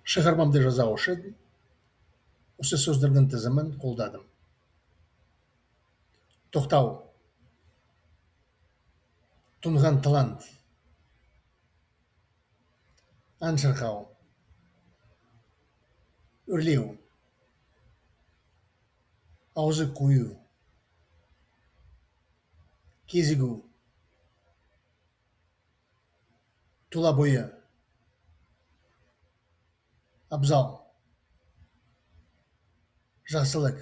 Шығармамды жаза үшін осы сөздердің тізімін қолдадым. Тоқтау, тұнған талант, ән шырқау, үрлеу, аузы қою, кезігу, тұла бойы, абзал, жақсылық.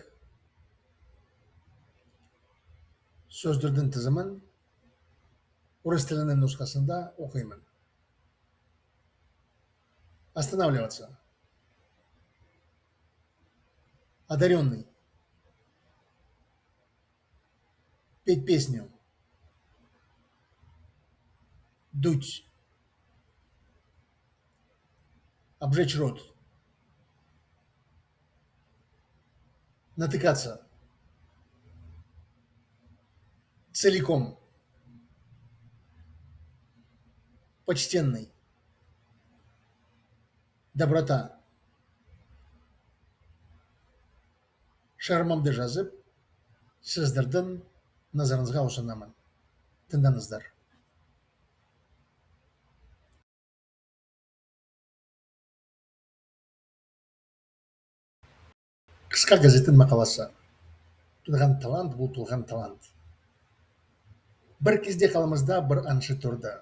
Сөздердің тізімін орыс тілінің нұсқасында оқимын. Останавливаться. Одаренный. Петь песню. Дуть. Обжечь рот. Натыкаться. Целиком. Почтенный. Доброта. Шығармамды жазып, сіздердің назарыңызға ұсынамын. Тыңдаңыздар. Қысқа газеттің мақаласы. Тұнған талант бұл тұлған талант. Бір кезде қаламызда бір әнші тұрды.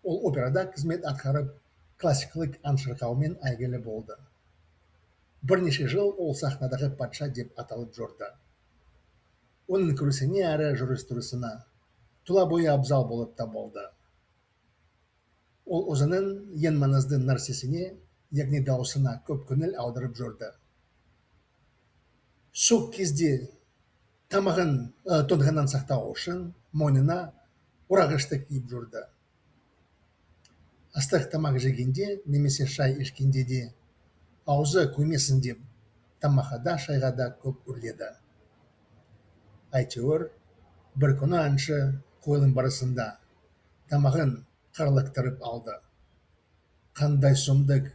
Ол операда қызмет атқарып, классикалық ән шырқаумен әйгілі болды. Бірнеше жыл ол сахнадағы патша деп аталып жүрді. Оның күресіне әрі жүріс-тұрысына тұла бойы абзал болып табылды. Ол өзінің ең маңызды нәрсесіне, яғни дауысына көп көңіл аударып жүрді. Сол кезде тамағын тоңғаннан сақтау үшін мойнына орағышты киіп жүрді. Ыстық тамақ жегенде немесе шай ішкенде де аузы көймесін деп тамаққа да шайға да көп үрледі. Әйтеуір, бір күні әнші қойылым барысында тамағын қарлықтырып алды. Қандай сұмдық,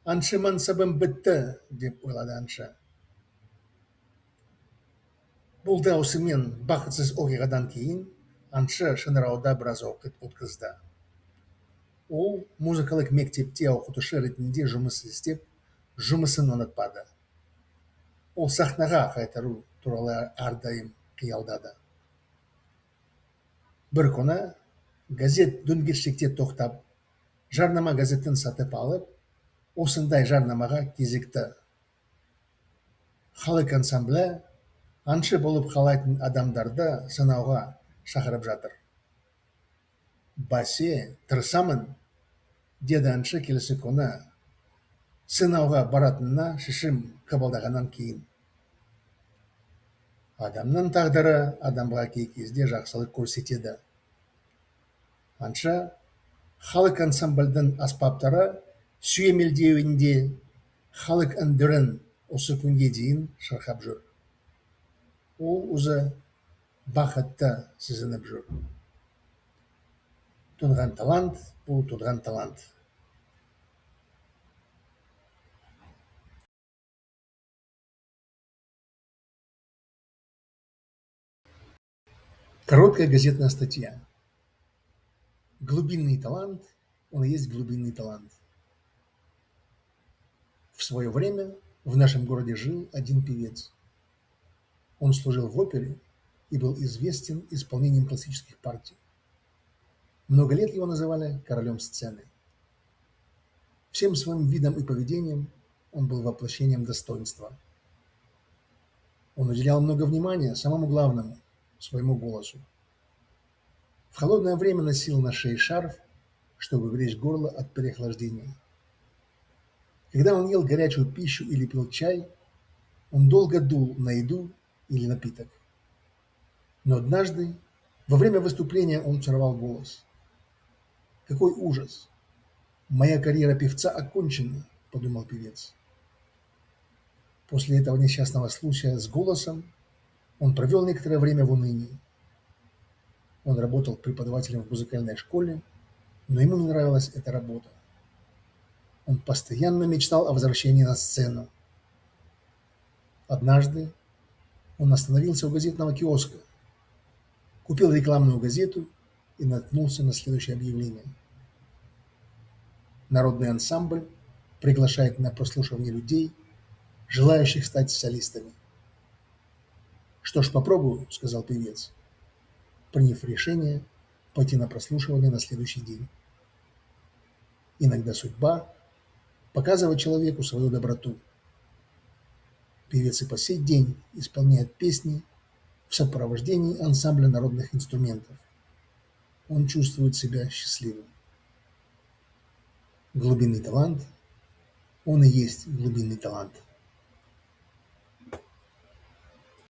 әнші мансабым бітті, деп ойлады әнші. Бұл даусымен бақытсыз оқиғадан кейін әнші шыңырауда біраз уақыт өткізді. Ол музыкалық мектепте оқытушы ретінде жұмыс істеп, жұмысын ұнатпады. Ол сахнаға қайтару туралы әрдайым қиялдады. Бір күні газет дөңгешекте тоқтап, жарнама газетін сатып алып, осындай жарнамаға кезікті. Халық ансамблі әнші болып қалайтын адамдарды сынауға шақырып жатыр. Бәсе, тырысамын, деді әнші келесі күні сынауға баратынына шешім қабылдағаннан кейін. Адамның тағдыры адамға кей кезде жақсылық көрсетеді. Әнші халық ансамбльдің аспаптары сүйемелдеуінде халық әндерін осы күнге дейін шырқап жүр. Ол өзі бақытты сезініп жүр. Тұнған талант бұл тұнған талант. Короткая газетная статья. Глубинный талант, он и есть глубинный талант. В свое время в нашем городе жил один певец. Он служил в опере и был известен исполнением классических партий. Много лет его называли королем сцены. Всем своим видом и поведением он был воплощением достоинства. Он уделял много внимания самому главному – своему голосу. В холодное время носил на шее шарф, чтобы беречь горло от переохлаждения. Когда он ел горячую пищу или пил чай, он долго дул на еду или напиток. Но однажды, во время выступления, он сорвал голос. «Какой ужас! Моя карьера певца окончена», – подумал певец. После этого несчастного случая с голосом он провел некоторое время в унынии. Он работал преподавателем в музыкальной школе, но ему не нравилась эта работа. Он постоянно мечтал о возвращении на сцену. Однажды он остановился у газетного киоска, купил рекламную газету и наткнулся на следующее объявление. Народный ансамбль приглашает на прослушивание людей, желающих стать солистами. «Что ж, попробую», — сказал певец, приняв решение пойти на прослушивание на следующий день. Иногда судьба показывает человеку свою доброту. Певец и по сей день исполняет песни в сопровождении ансамбля народных инструментов. Он чувствует себя счастливым. Глубинный талант, он и есть глубинный талант.